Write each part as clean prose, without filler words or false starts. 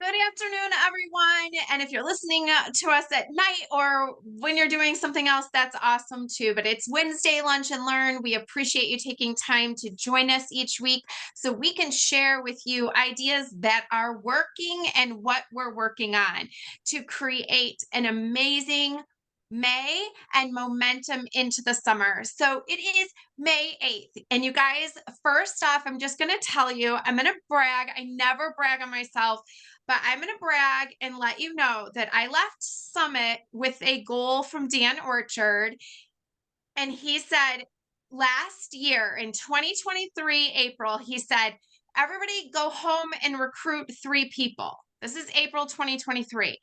Good afternoon, everyone. And if you're listening to us at night or when you're doing something else, that's awesome too. But it's Wednesday Lunch and Learn. We appreciate you taking time to join us each week so we can share with you ideas that are working and what we're working on to create an amazing May and momentum into the summer. So it is May 8th. And you guys, first off, I'm just going to tell you, I'm going to brag. I never brag on myself, but I'm going to brag and let you know that I left Summit with a goal from Dan Orchard. And he said last year in 2023, April, he said, everybody go home and recruit 3 people. This is April 2023.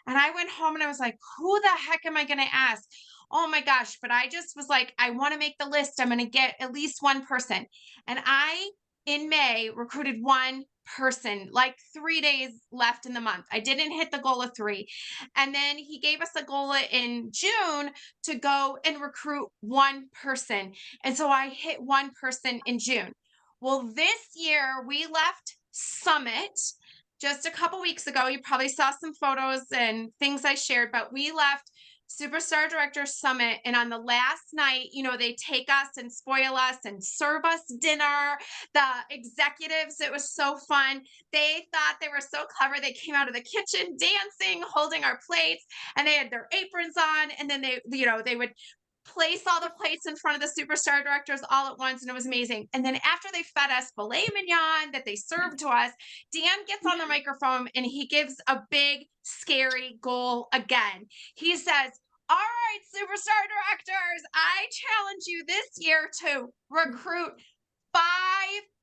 And I went home and I was like, who the heck am I going to ask? Oh my gosh. But I just was like, I want to make the list. I'm going to get at least one person. And I, in May, recruited one person, like 3 days left in the month. I didn't hit the goal of three. And then he gave us a goal in June to go and recruit one person. And so I hit one person in June. Well, this year we left Summit just a couple weeks ago. You probably saw some photos and things I shared, but we left Superstar Director Summit. And on the last night, they take us and spoil us and serve us dinner. The executives, it was so fun. They thought they were so clever. They came out of the kitchen dancing, holding our plates, and they had their aprons on. And then they would place all the plates in front of the superstar directors all at once, and it was amazing. And then after they fed us filet mignon that they served to us, Dan gets on the microphone and he gives a big scary goal again. He says, all right, superstar directors, I challenge you this year to recruit 5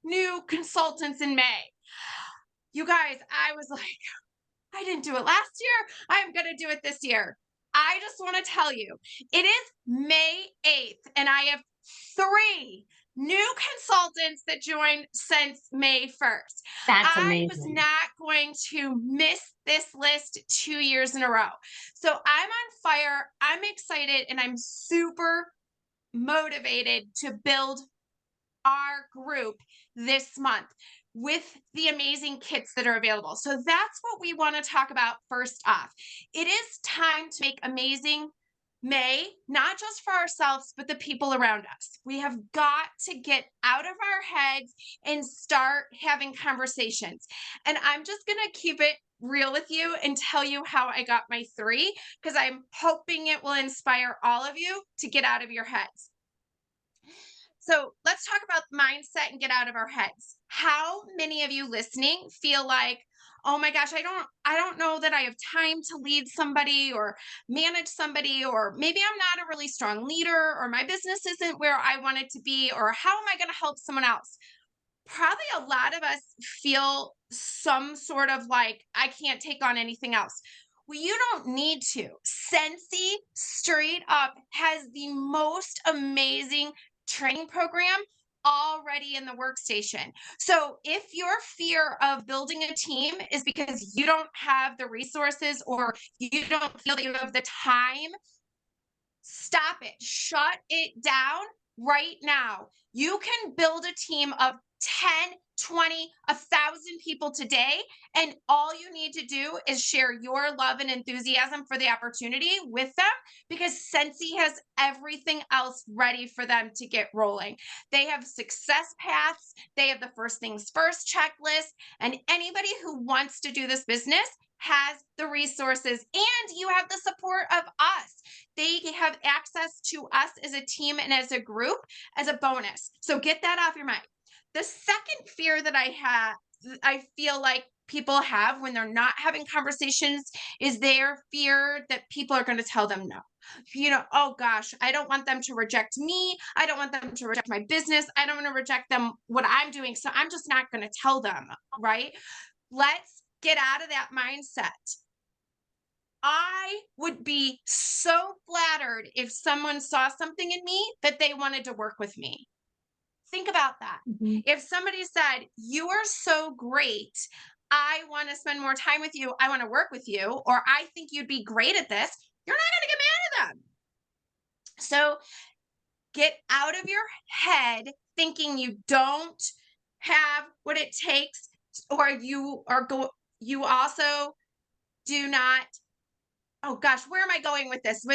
new consultants in May. You guys, I was like, I didn't do it last year. I'm going to do it this year. I just want to tell you, it is May 8th, and I have 3 new consultants that joined since May 1st. That's I was amazing. not going to miss this list 2 years in a row. So I'm on fire. I'm excited, and I'm super motivated to build our group this month with the amazing kits that are available. So that's what we want to talk about first off. It is time to make amazing May, not just for ourselves, but the people around us. We have got to get out of our heads and start having conversations. And I'm just going to keep it real with you and tell you how I got my 3, because I'm hoping it will inspire all of you to get out of your heads. So let's talk about mindset and get out of our heads. How many of you listening feel like, oh my gosh, I don't know that I have time to lead somebody or manage somebody, or maybe I'm not a really strong leader, or my business isn't where I want it to be, or how am I going to help someone else? Probably a lot of us feel some sort of like, I can't take on anything else. Well, you don't need to. Scentsy straight up has the most amazing training program already in the workstation. So if your fear of building a team is because you don't have the resources or you don't feel that you have the time, stop it. Shut it down right now. You can build a team of 10, 20, 1,000 people today. And all you need to do is share your love and enthusiasm for the opportunity with them, because Scentsy has everything else ready for them to get rolling. They have success paths. They have the first things first checklist. And anybody who wants to do this business has the resources, and you have the support of us. They have access to us as a team and as a group as a bonus. So get that off your mind. The second fear that I feel like people have when they're not having conversations, is their fear that people are going to tell them no. Oh gosh, I don't want them to reject me. I don't want them to reject my business. I don't want to reject them what I'm doing. So I'm just not going to tell them, right? Let's get out of that mindset. I would be so flattered if someone saw something in me that they wanted to work with me. Think about that. Mhm. If somebody said, you are so great, I want to spend more time with you, I want to work with you, or I think you'd be great at this, you're not going to get mad at them. So get out of your head thinking you don't have what it takes, or you are you also do not, oh gosh, where am I going with this?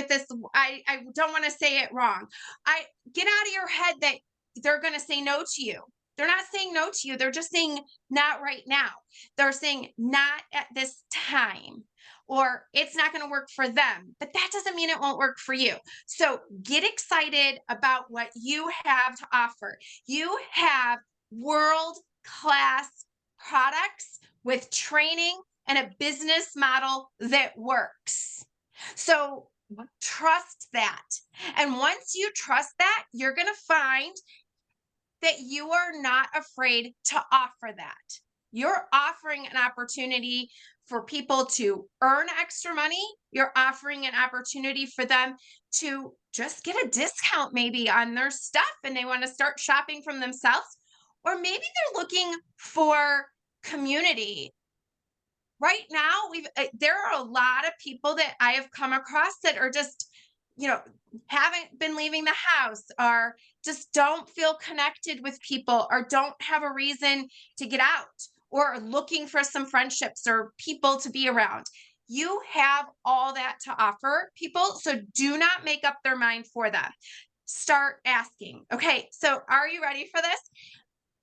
I don't want to say it wrong. I Get out of your head that they're going to say no to you. They're not saying no to you. They're just saying not right now. They're saying not at this time, or it's not going to work for them. But that doesn't mean it won't work for you. So get excited about what you have to offer. You have world class products with training and a business model that works. So trust that. And once you trust that, you're going to find that you are not afraid to offer that. You're offering an opportunity for people to earn extra money. You're offering an opportunity for them to just get a discount maybe on their stuff and they want to start shopping from themselves. Or maybe they're looking for community. Right now, there are a lot of people that I have come across that are just, you know, haven't been leaving the house, or just don't feel connected with people, or don't have a reason to get out, or are looking for some friendships or people to be around. You have all that to offer people, so do not make up their mind for them. Start asking. Okay, so are you ready for this?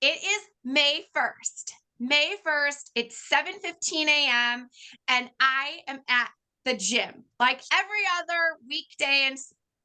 It is May 1st. May 1st, it's 7:15 a.m. and I am at the gym. Like every other weekday and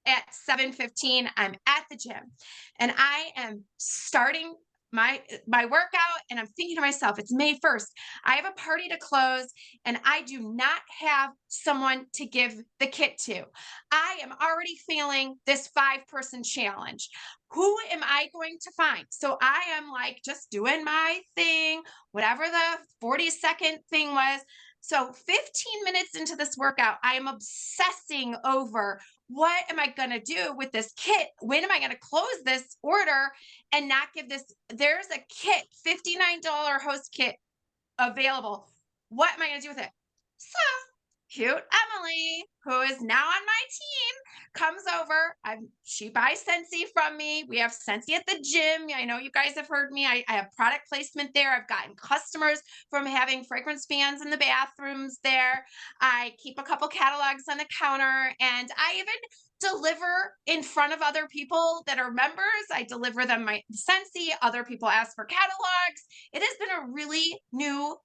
at 7:15, I'm at the gym. And I am starting my workout, and I'm thinking to myself, it's May 1st. I have a party to close and I do not have someone to give the kit to. I am already feeling this 5-person challenge. Who am I going to find? So I am like just doing my thing, whatever the 40-second thing was. So 15 minutes into this workout, I am obsessing over what am I going to do with this kit? When am I going to close this order and not give this? There's a kit, $59 host kit available. What am I going to do with it? So cute Emily, who is now on my team, comes over. She buys Scentsy from me. We have Scentsy at the gym. I know you guys have heard me. I have product placement there. I've gotten customers from having fragrance fans in the bathrooms there. I keep a couple catalogs on the counter, and I even deliver in front of other people that are members. I deliver them my Scentsy. Other people ask for catalogs. It has been a really new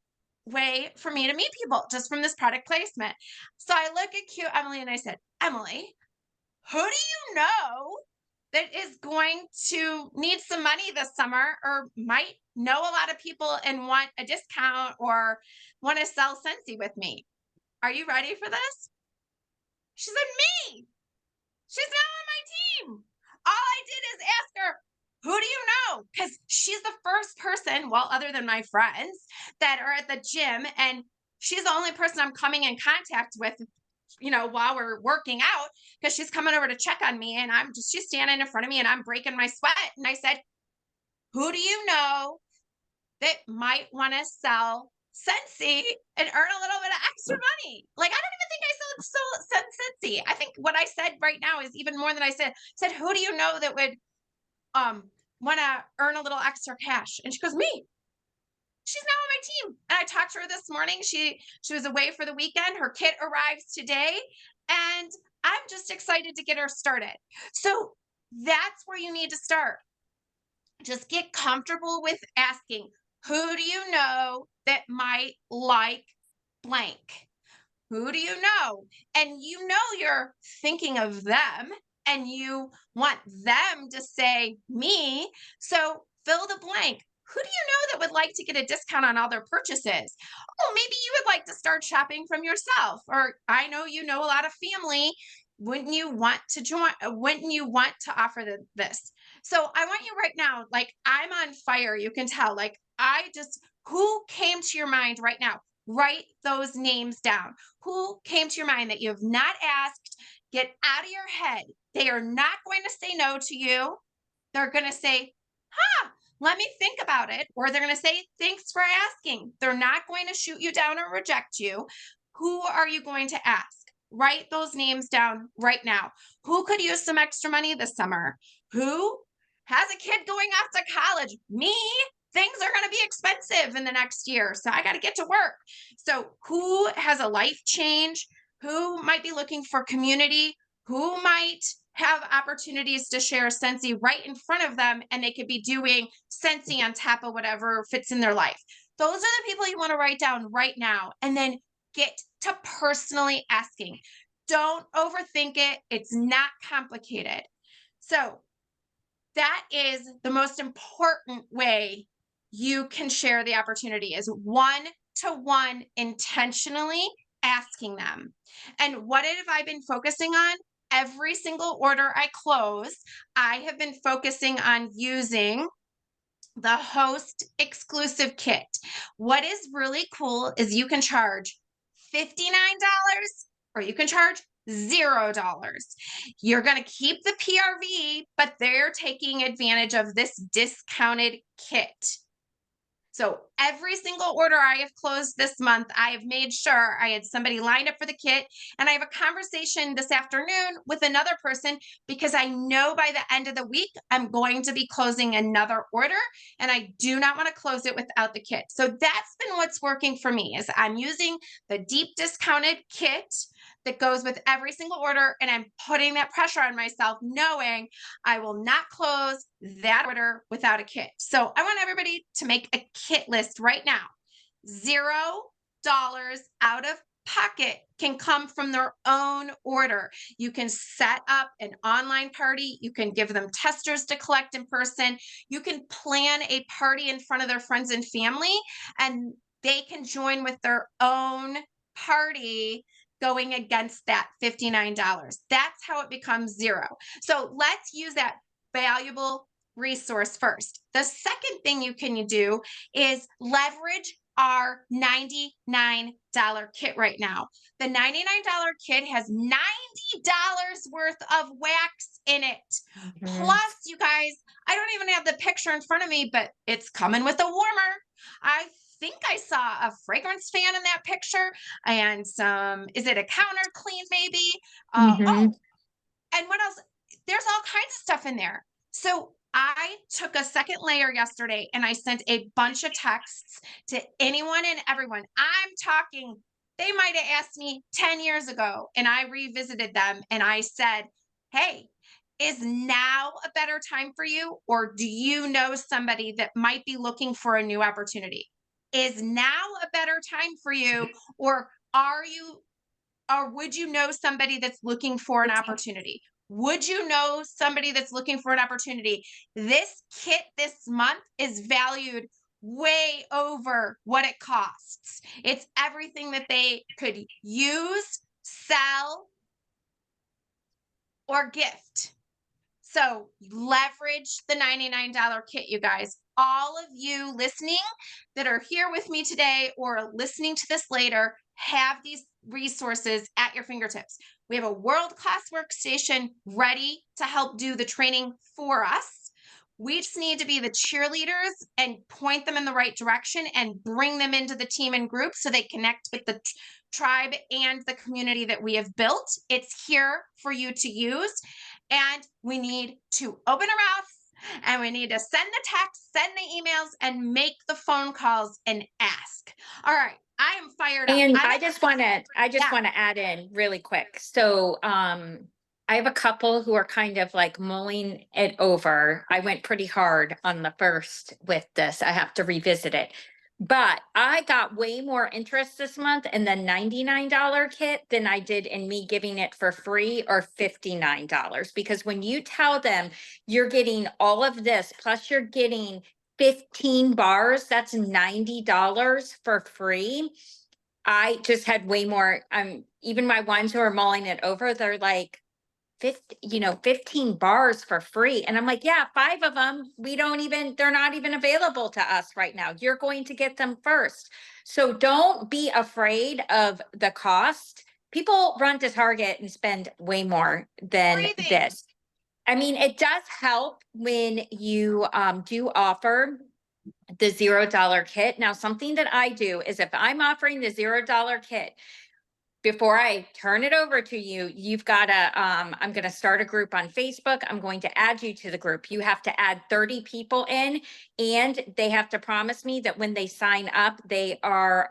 way for me to meet people just from this product placement. So I look at cute Emily and I said, Emily, who do you know that is going to need some money this summer, or might know a lot of people and want a discount, or want to sell Scentsy with me? Are you ready for this? She said, me. She's now on my team. All I did is ask her, who do you know? Because she's the first person, well, other than my friends that are at the gym, and she's the only person I'm coming in contact with, while we're working out, because she's coming over to check on me, and she's standing in front of me and I'm breaking my sweat. And I said, who do you know that might want to sell Scentsy and earn a little bit of extra money? Like, I don't even think I sold Scentsy. I think what I said right now is even more than I said, who do you know that would want to earn a little extra cash? And she goes, me. She's now on my team. And I talked to her this morning. She was away for the weekend. Her kit arrives today, and I'm just excited to get her started. So that's where you need to start. Just get comfortable with asking, who do you know that might like blank? Who do you know? And you're thinking of them, and you want them to say me. So fill the blank. Who do you know that would like to get a discount on all their purchases? Oh, maybe you would like to start shopping from yourself. Or I know you know a lot of family. Wouldn't you want to join? Wouldn't you want to offer this? So I want you right now, like I'm on fire. You can tell, like who came to your mind right now? Write those names down. Who came to your mind that you have not asked? Get out of your head. They are not going to say no to you. They're going to say, let me think about it. Or they're going to say, thanks for asking. They're not going to shoot you down or reject you. Who are you going to ask? Write those names down right now. Who could use some extra money this summer? Who has a kid going off to college? Me. things are going to be expensive in the next year. So I got to get to work. So who has a life change? Who might be looking for community? Who might have opportunities to share Scentsy right in front of them, and they could be doing Scentsy on top of whatever fits in their life. Those are the people you want to write down right now, and then get to personally asking. Don't overthink it. It's not complicated. So that is the most important way you can share the opportunity, is one-to-one intentionally asking them. And what have I been focusing on? Every single order I close, I have been focusing on using the host exclusive kit. What is really cool is you can charge $59 or you can charge $0. You're going to keep the PRV, but they're taking advantage of this discounted kit. So every single order I have closed this month, I have made sure I had somebody lined up for the kit. And I have a conversation this afternoon with another person because I know by the end of the week, I'm going to be closing another order, and I do not want to close it without the kit. So that's been what's working for me, is I'm using the deep discounted kit that goes with every single order, and I'm putting that pressure on myself, knowing I will not close that order without a kit. So I want everybody to make a kit list right now. $0 out of pocket can come from their own order. You can set up an online party. You can give them testers to collect in person. You can plan a party in front of their friends and family, and they can join with their own party going against that $59. That's how it becomes $0. So let's use that valuable resource first. The second thing you can do is leverage our $99 kit right now. The $99 kit has $90 worth of wax in it. Plus, you guys, I don't even have the picture in front of me, but it's coming with a warmer. I think I saw a fragrance fan in that picture, and some, is it a counter clean maybe? Oh, and what else? There's all kinds of stuff in there. So I took a second layer yesterday and I sent a bunch of texts to anyone and everyone. I'm talking, they might have asked me 10 years ago, and I revisited them and I said, hey, is now a better time for you? Or do you know somebody that might be looking for a new opportunity? Is now a better time for you? Or would you know somebody that's looking for an opportunity? Would you know somebody that's looking for an opportunity? This kit this month is valued way over what it costs. It's everything that they could use, sell, or gift. So leverage the $99 kit, you guys. All of you listening that are here with me today or listening to this later have these resources at your fingertips. We have a world-class workstation ready to help do the training for us. We just need to be the cheerleaders and point them in the right direction and bring them into the team and group so they connect with the tribe and the community that we have built. It's here for you to use. And we need to open our mouth, and we need to send the texts, send the emails, and make the phone calls and ask. All right. I am fired up. And I just want to add in really quick. So, I have a couple who are kind of like mulling it over. I went pretty hard on the first with this. I have to revisit it. But I got way more interest this month in the $99 kit than I did in me giving it for free or $59. Because when you tell them you're getting all of this, plus you're getting 15 bars, that's $90 for free. I just had way more, even my ones who are mulling it over, they're like, 15 bars for free. And I'm like, yeah, 5 of them, they're not even available to us right now. You're going to get them first. So don't be afraid of the cost. People run to Target and spend way more than this. I mean, it does help when you do offer the $0 kit. Now, something that I do is if I'm offering the $0 kit, before I turn it over to you, you've got to, I'm going to start a group on Facebook. I'm going to add you to the group. You have to add 30 people in, and they have to promise me that when they sign up, they are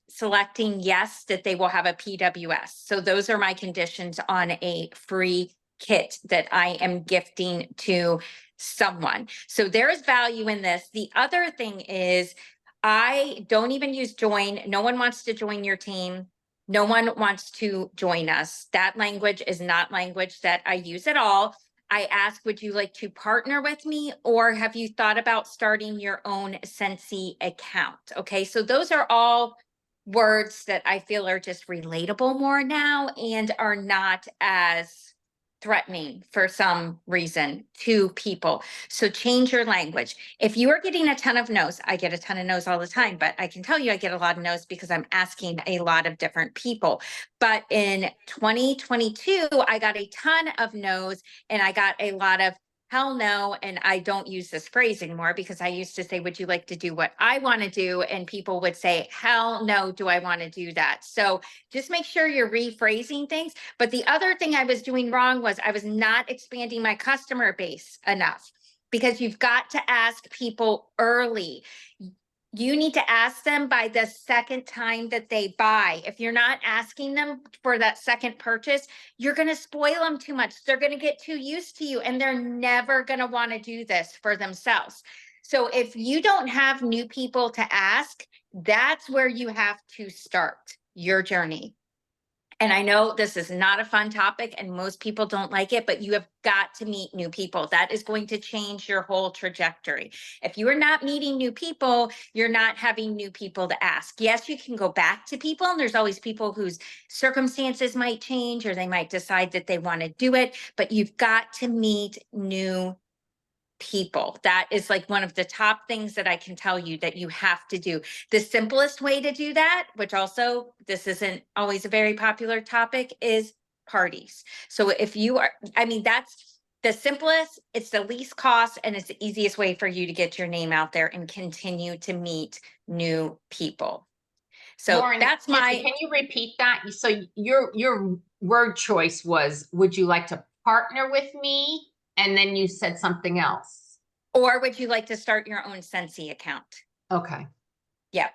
selecting yes, that they will have a PWS. So those are my conditions on a free kit that I am gifting to someone. So there is value in this. The other thing is, I don't even use join. No one wants to join your team. No one wants to join us. That language is not language that I use at all. I ask, would you like to partner with me, or have you thought about starting your own Scentsy account? Okay, so those are all words that I feel are just relatable more now and are not as threatening for some reason to people. So change your language. If you are getting a ton of no's, I get a ton of no's all the time, but I can tell you I get a lot of no's because I'm asking a lot of different people. But in 2022, I got a ton of no's, and I got a lot of hell no. And I don't use this phrase anymore, because I used to say, would you like to do what I want to do? And people would say, hell no, do I want to do that? So just make sure you're rephrasing things. But the other thing I was doing wrong was I was not expanding my customer base enough, because you've got to ask people early. You need to ask them by the second time that they buy. If you're not asking them for that second purchase, you're going to spoil them too much. They're going to get too used to you, and they're never going to want to do this for themselves. So if you don't have new people to ask, that's where you have to start your journey. And I know this is not a fun topic and most people don't like it, but you have got to meet new people. That is going to change your whole trajectory. If you are not meeting new people, you're not having new people to ask. Yes, you can go back to people, and there's always people whose circumstances might change, or they might decide that they want to do it, but you've got to meet new people. That is like one of the top things that I can tell you that you have to do. The simplest way to do that, which also this isn't always a very popular topic, is parties. So if you are, I mean, that's the simplest, it's the least cost, and it's the easiest way for you to get your name out there and continue to meet new people. So Lauren, that's my, can you repeat that? So your word choice was, would you like to partner with me? And then you said something else. or would you like to start your own Scentsy account? Okay. Yeah.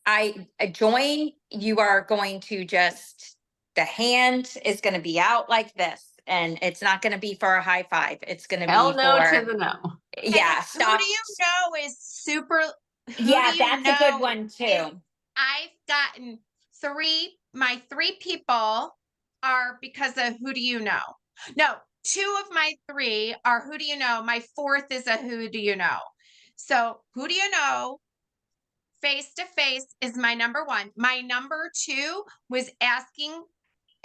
I join, you are going to just, the hand is going to be out like this, and it's not going to be for a high five. It's going to be Hell no for, to the no. yeah, And stop. who do you know is super? Yeah, Do you that's a good know one is- too. I've gotten my three people are because of who do you know? No, two of my three are who do you know? My fourth is a who do you know? So who do you know? Face to face is my number one. My number two was asking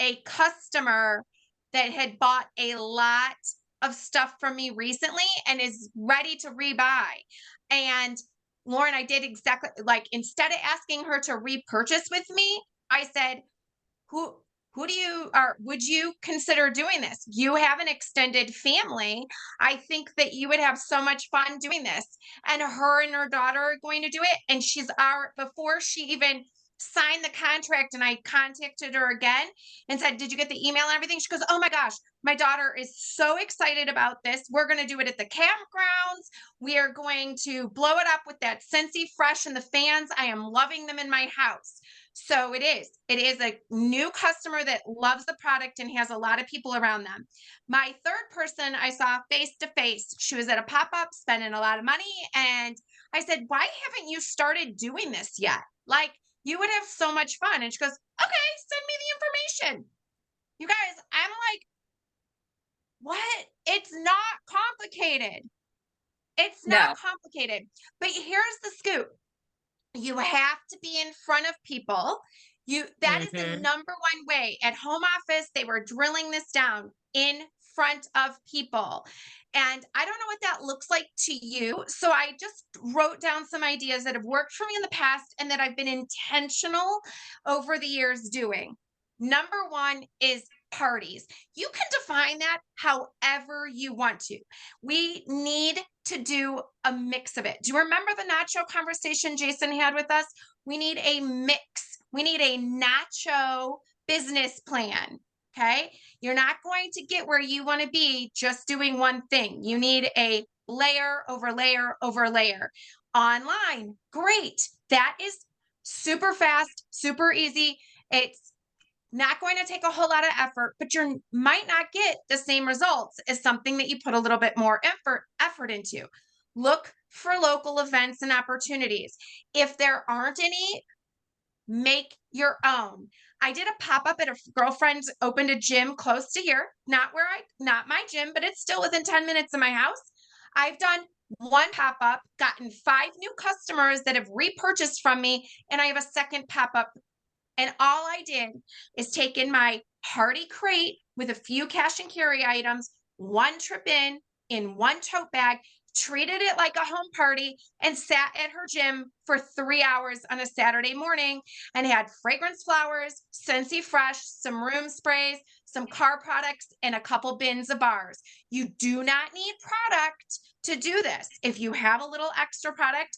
a customer that had bought a lot of stuff from me recently and is ready to rebuy. And Lauren, I did exactly like, instead of asking her to repurchase with me, I said, who who do you are would you consider doing this? You have an extended family. I think that you would have so much fun doing this. And her and her daughter are going to do it. And she's our before she even signed the contract, and I contacted her again and said, did you get the email and everything? She goes, oh my gosh, my daughter is so excited about this. We're going to do it at the campgrounds. We are going to blow it up with that Scentsy Fresh and the fans. I am loving them in my house. So it is a new customer that loves the product and has a lot of people around them. My third person I saw face to face, she was at a pop-up spending a lot of money. And I said, why haven't you started doing this yet? Like, you would have so much fun. And she goes, okay, send me the information. You guys, I'm like, what? It's not complicated. It's not No. complicated. But here's the scoop. You have to be in front of people. That is the number one way. At home office, they were drilling this down in front of people. And I don't know what that looks like to you. So I just wrote down some ideas that have worked for me in the past and that I've been intentional over the years doing. Number one is parties. You can define that however you want to. We need to do a mix of it. Do you remember the nacho conversation Jason had with us? We need a mix. We need a nacho business plan. Okay. You're not going to get where you want to be just doing one thing. You need a layer over layer over layer. Online, great. That is super fast, super easy. It's not going to take a whole lot of effort, but you might not get the same results as something that you put a little bit more effort into. Look for local events and opportunities. If there aren't any, make your own. I did a pop-up at a girlfriend's opened a gym close to here, not my gym, but it's still within 10 minutes of my house. I've done one pop-up, gotten 5 new customers that have repurchased from me, and I have a second pop-up. And all I did is take in my party crate with a few cash and carry items, one trip in one tote bag, treated it like a home party, and sat at her gym for 3 hours on a Saturday morning and had fragrance flowers, Scentsy Fresh, some room sprays, some car products, and a couple bins of bars. You do not need product to do this. If you have a little extra product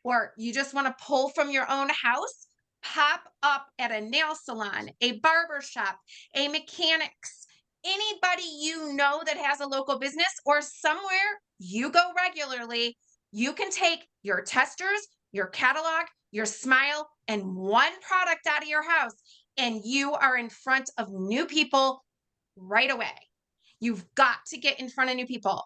or you just want to pull from your own house, pop up at a nail salon, a barber shop, a mechanics, anybody you know that has a local business or somewhere you go regularly. You can take your testers, your catalog, your smile, and one product out of your house, and you are in front of new people right away. You've got to get in front of new people.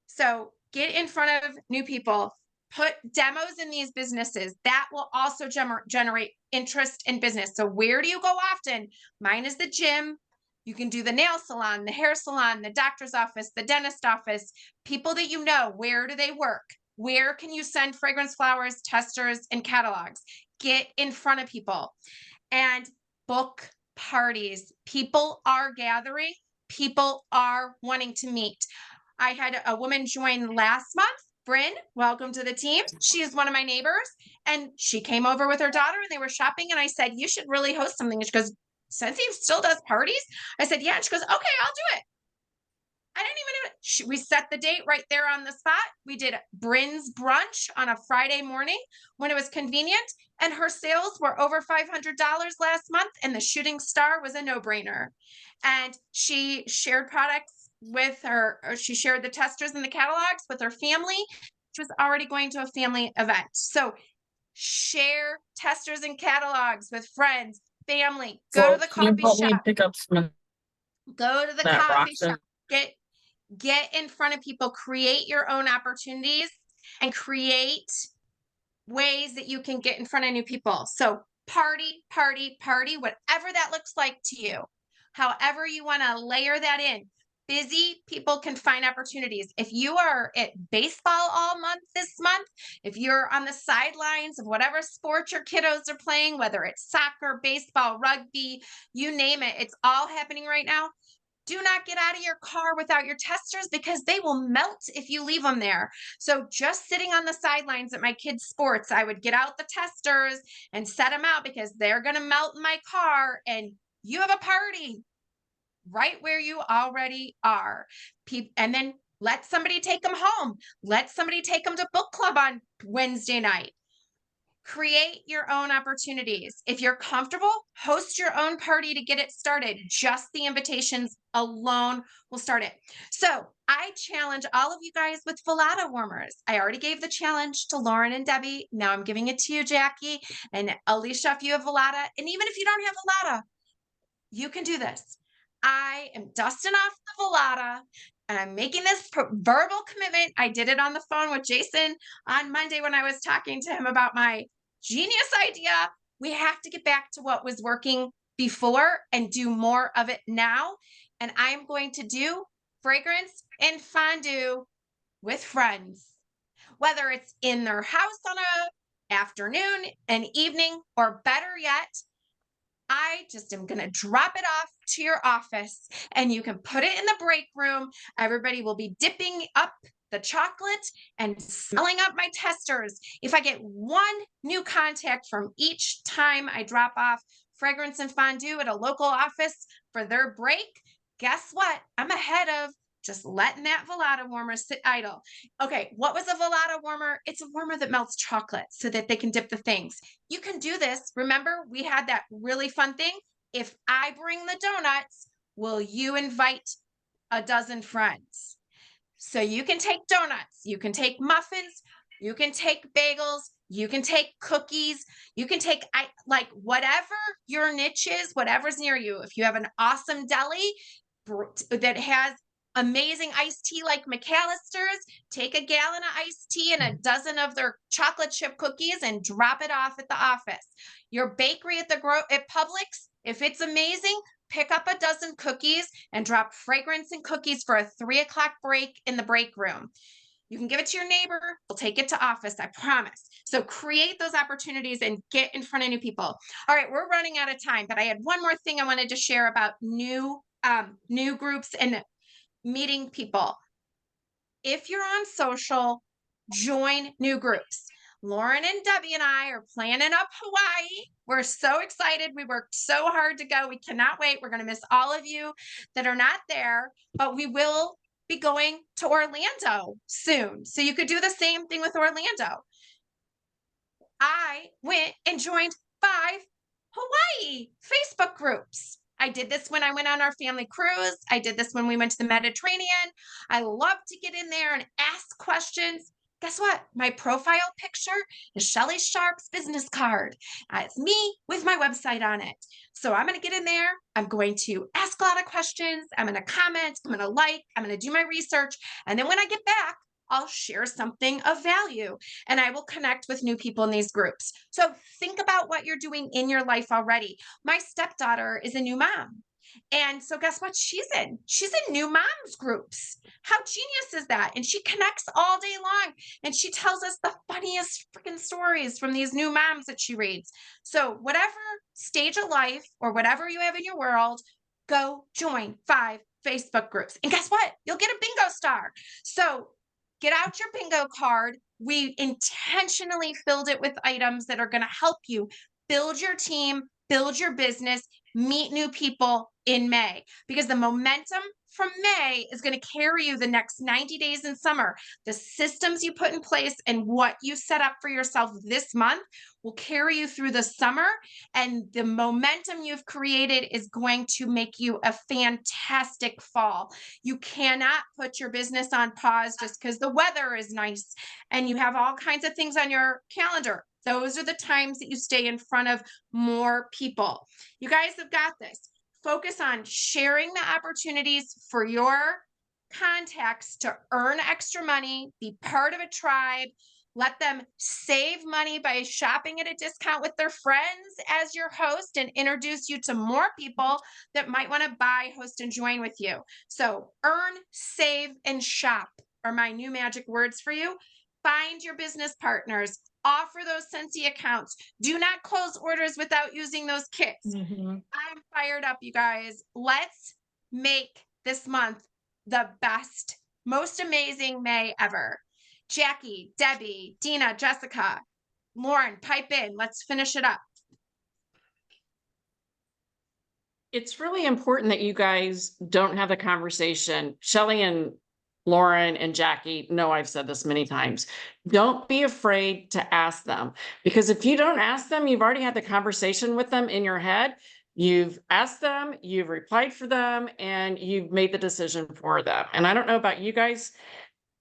So get in front of new people. Put demos in these businesses. That will also generate interest in business. So where do you go often? Mine is the gym. You can do the nail salon, the hair salon, the doctor's office, the dentist office. People that you know, where do they work? Where can you send fragrance flowers, testers, and catalogs? Get in front of people and book parties. People are gathering. People are wanting to meet. I had a woman join last month. Bryn, welcome to the team. She is one of my neighbors, and she came over with her daughter, and they were shopping. And I said, "You should really host something." And she goes, "Scentsy still does parties?" I said, "Yeah." And she goes, "Okay, I'll do it." I didn't even know. We set the date right there on the spot. We did Bryn's brunch on a Friday morning when it was convenient, and her sales were over $500 last month. And the shooting star was a no-brainer. And she shared products with her, or she shared the testers and the catalogs with her family. She was already going to a family event. So share testers and catalogs with friends, family, go to the Can you coffee help me shop, pick up some of go to the that coffee Roxanne? shop, get in front of people, create your own opportunities and create ways that you can get in front of new people. So party, party, party, whatever that looks like to you, however you want to layer that in. Busy people can find opportunities. If you are at baseball all month this month, if you're on the sidelines of whatever sport your kiddos are playing, whether it's soccer, baseball, rugby, you name it, it's all happening right now. Do not get out of your car without your testers because they will melt if you leave them there. So just sitting on the sidelines at my kids' sports, I would get out the testers and set them out because they're going to melt in my car, and you have a party right where you already are. And then let somebody take them home. Let somebody take them to book club on Wednesday night. Create your own opportunities. If you're comfortable, host your own party to get it started. Just the invitations alone will start it. So I challenge all of you guys with Volata warmers. I already gave the challenge to Lauren and Debbie. Now I'm giving it to you, Jackie and Alicia, if you have Volata. And even if you don't have Volata, you can do this. I am dusting off the Volata and I'm making this verbal commitment. I did it on the phone with Jason on Monday when I was talking to him about my genius idea. We have to get back to what was working before and do more of it now. And I'm going to do fragrance and fondue with friends, whether it's in their house on a afternoon, an evening, or better yet, I just am going to drop it off to your office and you can put it in the break room. Everybody will be dipping up the chocolate and smelling up my testers. If I get one new contact from each time I drop off fragrance and fondue at a local office for their break, guess what? I'm ahead of just letting that Volata warmer sit idle. Okay, what was a Volata warmer? It's a warmer that melts chocolate so that they can dip the things. You can do this. Remember, we had that really fun thing. if I bring the donuts, will you invite a dozen friends? So you can take donuts, you can take muffins, you can take bagels, you can take cookies, you can take like whatever your niche is, whatever's near you. If you have an awesome deli that has amazing iced tea like McAllister's, take a gallon of iced tea and a dozen of their chocolate chip cookies and drop it off at the office. Your bakery at at Publix, if it's amazing, pick up a dozen cookies and drop fragrance and cookies for a 3 o'clock break in the break room. You can give it to your neighbor. They'll take it to office, I promise. So create those opportunities and get in front of new people. All right, we're running out of time, but I had one more thing I wanted to share about new groups and meeting people. If you're on social, join new groups. Lauren and Debbie and I are planning up Hawaii. We're so excited. We worked so hard to go. We cannot wait. We're going to miss all of you that are not there, but we will be going to Orlando soon. So you could do the same thing with Orlando. I went and joined 5 Hawaii Facebook groups. I did this when I went on our family cruise. I did this when we went to the Mediterranean. I love to get in there and ask questions. Guess what? My profile picture is Shelly Sharp's business card. It's me with my website on it. So I'm going to get in there. I'm going to ask a lot of questions. I'm going to comment. I'm going to like. I'm going to do my research. And then when I get back, I'll share something of value and I will connect with new people in these groups. So think about what you're doing in your life already. My stepdaughter is a new mom. And so guess what she's in? She's in new moms groups. How genius is that? And she connects all day long and she tells us the funniest freaking stories from these new moms that she reads. So whatever stage of life or whatever you have in your world, go join 5 Facebook groups. And guess what? You'll get a bingo star. So get out your bingo card. We intentionally filled it with items that are going to help you build your team, build your business, meet new people in May, because the momentum from May is going to carry you the next 90 days in summer. The systems you put in place and what you set up for yourself this month will carry you through the summer. And the momentum you've created is going to make you a fantastic fall. You cannot put your business on pause just because the weather is nice and you have all kinds of things on your calendar. Those are the times that you stay in front of more people. You guys have got this. Focus on sharing the opportunities for your contacts to earn extra money, be part of a tribe, let them save money by shopping at a discount with their friends as your host and introduce you to more people that might want to buy, host, and join with you. So earn, save, and shop are my new magic words for you. Find your business partners. Offer those Scentsy accounts. Do not close orders without using those kits. I'm fired up, you guys. Let's make this month the best, most amazing May ever. Jackie, Debbie, Dina, Jessica, Lauren, pipe in. Let's finish it up. It's really important that you guys don't have the conversation. Shelly and Lauren and Jackie know I've said this many times. Don't be afraid to ask them, because if you don't ask them, you've already had the conversation with them in your head. You've asked them, you've replied for them, and you've made the decision for them. And I don't know about you guys,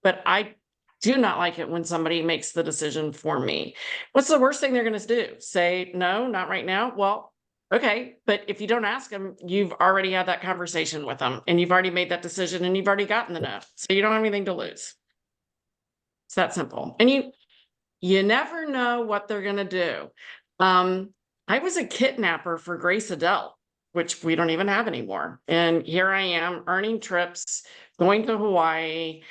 but I do not like it when somebody makes the decision for me. What's the worst thing they're going to do? Say, no, not right now. Well, okay, but if you don't ask them, you've already had that conversation with them and you've already made that decision and you've already gotten the no. So you don't have anything to lose. It's that simple. And you never know what they're going to do. I was a kidnapper for Grace Adele, which we don't even have anymore. And here I am earning trips, going to Hawaii.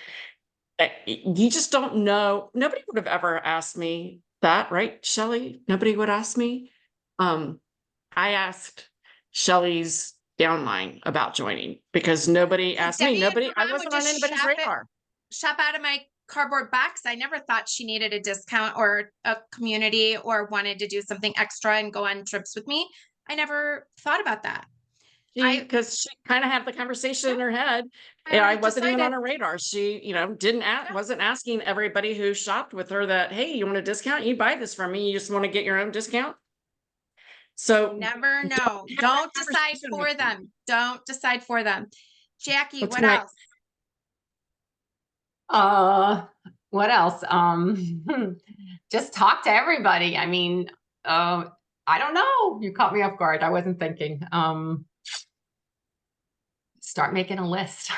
You just don't know. Nobody would have ever asked me that, right, Shelly? Nobody would ask me. I asked Shelly's downline about joining because nobody asked me. I wasn't on anybody's radar. Shop out of my cardboard box. I never thought she needed a discount or a community or wanted to do something extra and go on trips with me. I never thought about that. Because she kind of had the conversation in her head. I wasn't even on her radar. She, wasn't asking everybody who shopped with her that, hey, you want a discount? You buy this from me. You just want to get your own discount. So Never know. have that Don't decide conversation for with them. them. Don't decide for them. Jackie, That's what right. else? What else? Just talk to everybody. I mean, I don't know. You caught me off guard. I wasn't thinking. Start making a list.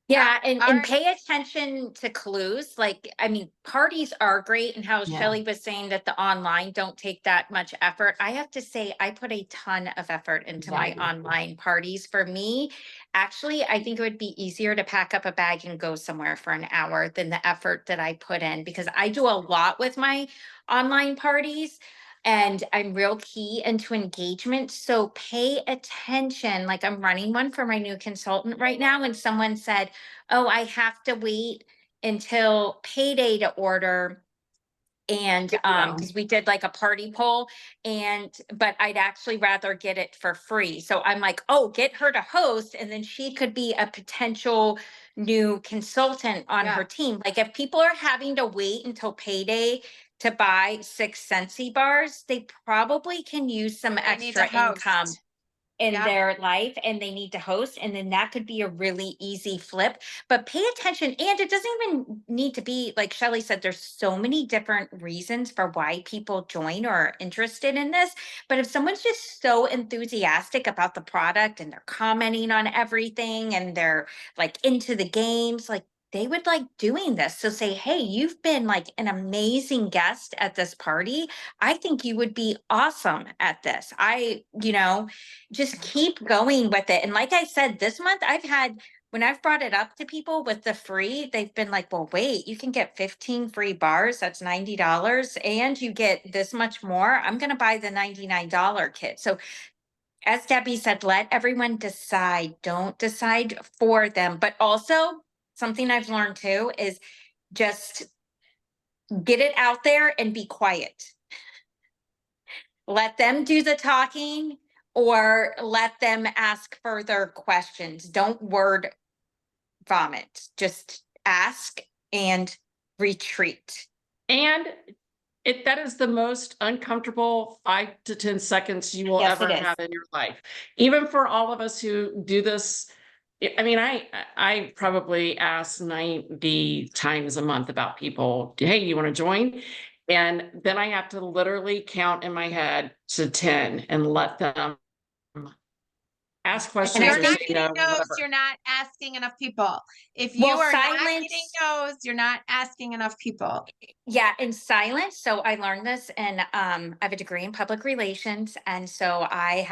Yeah, and All right. pay attention to clues. Like, I mean, parties are great, and how Yeah. Shelley was saying that the online don't take that much effort. I have to say, I put a ton of effort into Yeah, I my do. online parties. For me, actually, I think it would be easier to pack up a bag and go somewhere for an hour than the effort that I put in, because I do a lot with my online parties. And I'm real key into engagement. So pay attention. Like, I'm running one for my new consultant right now. And someone said, oh, I have to wait until payday to order. And Yeah. because we did like a party poll, but I'd actually rather get it for free. So I'm like, oh, get her to host, and then she could be a potential new consultant on her Yeah. team. Like, if people are having to wait until payday to buy 6 Scentsy bars, they probably can use some They need to extra income host. in Yep. their life, and they need to host, and then that could be a really easy flip. But pay attention, and it doesn't even need to be like Shelley said, there's so many different reasons for why people join or are interested in this. But if someone's just so enthusiastic about the product and they're commenting on everything and they're like into the games, like they would like doing this. So say, hey, you've been like an amazing guest at this party. I think you would be awesome at this. Just keep going with it. And like I said, this month when I've brought it up to people with the free, they've been like, well, wait, you can get 15 free bars. That's $90. And you get this much more. I'm going to buy the $99 kit. So as Debbie said, let everyone decide. Don't decide for them. But also something I've learned too is just get it out there and be quiet. Let them do the talking, or let them ask further questions. Don't word vomit. Just ask and retreat. And that is the most uncomfortable 5 to 10 seconds you will Yes, ever it is. have in your life. Even for all of us who do this. I mean, I probably ask 90 times a month about people, hey, you want to join? And then I have to literally count in my head to 10 and let them ask questions I You're or not say getting no, no's, whatever. you're not asking enough people. If you Well, are not silence. getting no's, you're not asking enough people. Yeah, in silence. So I learned this, and I have a degree in public relations. And so I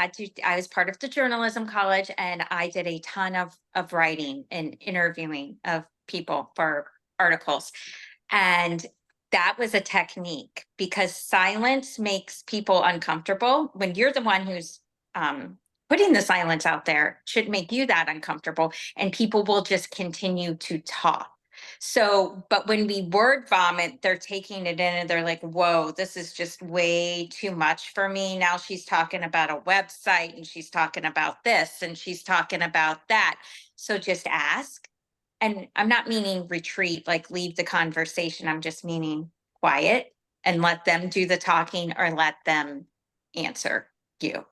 was part of the journalism college, and I did a ton of writing and interviewing of people for articles. And that was a technique, because silence makes people uncomfortable. When you're the one who's putting the silence out there, should make you that uncomfortable, and people will just continue to talk. So, but when we word vomit, they're taking it in and they're like, whoa, this is just way too much for me. Now she's talking about a website, and she's talking about this, and she's talking about that. So just ask. And I'm not meaning retreat, like leave the conversation. I'm just meaning quiet and let them do the talking, or let them answer you.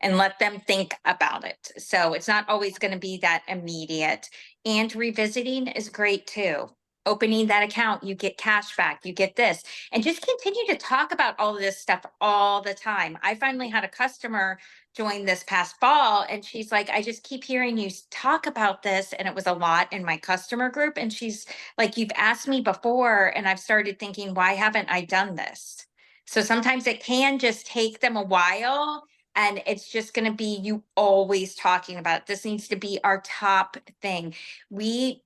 And let them think about it. So it's not always going to be that immediate. And revisiting is great too. Opening that account, you get cash back, you get this, and just continue to talk about all of this stuff all the time. I finally had a customer join this past fall, and she's like, I just keep hearing you talk about this. And it was a lot in my customer group. And she's like, you've asked me before, and I've started thinking, why haven't I done this? So sometimes it can just take them a while. And it's just going to be you always talking about it. This needs to be our top thing. We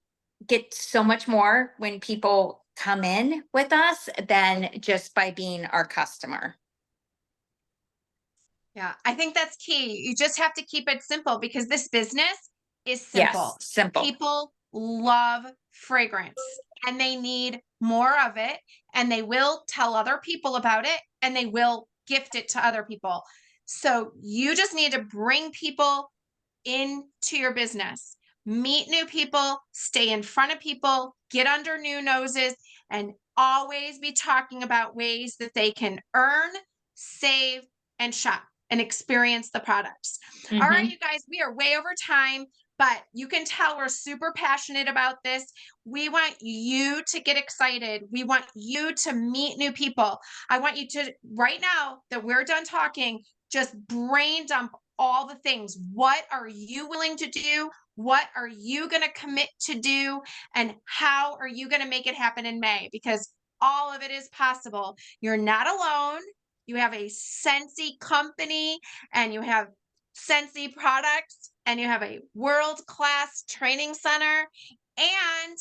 get so much more when people come in with us than just by being our customer. Yeah, I think that's key. You just have to keep it simple, because this business is simple. Yes, simple. People love fragrance, and they need more of it, and they will tell other people about it, and they will gift it to other people. So you just need to bring people into your business, meet new people, stay in front of people, get under new noses, and always be talking about ways that they can earn, save, and shop and experience the products. All right, Mhm. you guys, we are way over time, but you can tell we're super passionate about this. We want you to get excited. We want you to meet new people. I want you to, right now that we're done talking, just brain dump all the things. What are you willing to do? What are you going to commit to do? And how are you going to make it happen in May? Because all of it is possible. You're not alone. You have a Scentsy company and you have Scentsy products and you have a world-class training center and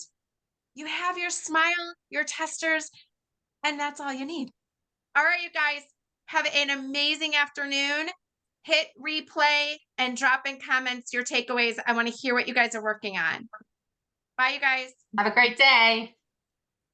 you have your smile, your testers, and that's all you need. All right, you guys, have an amazing afternoon. Hit replay and drop in comments your takeaways. I want to hear what you guys are working on. Bye, you guys. Have a great day.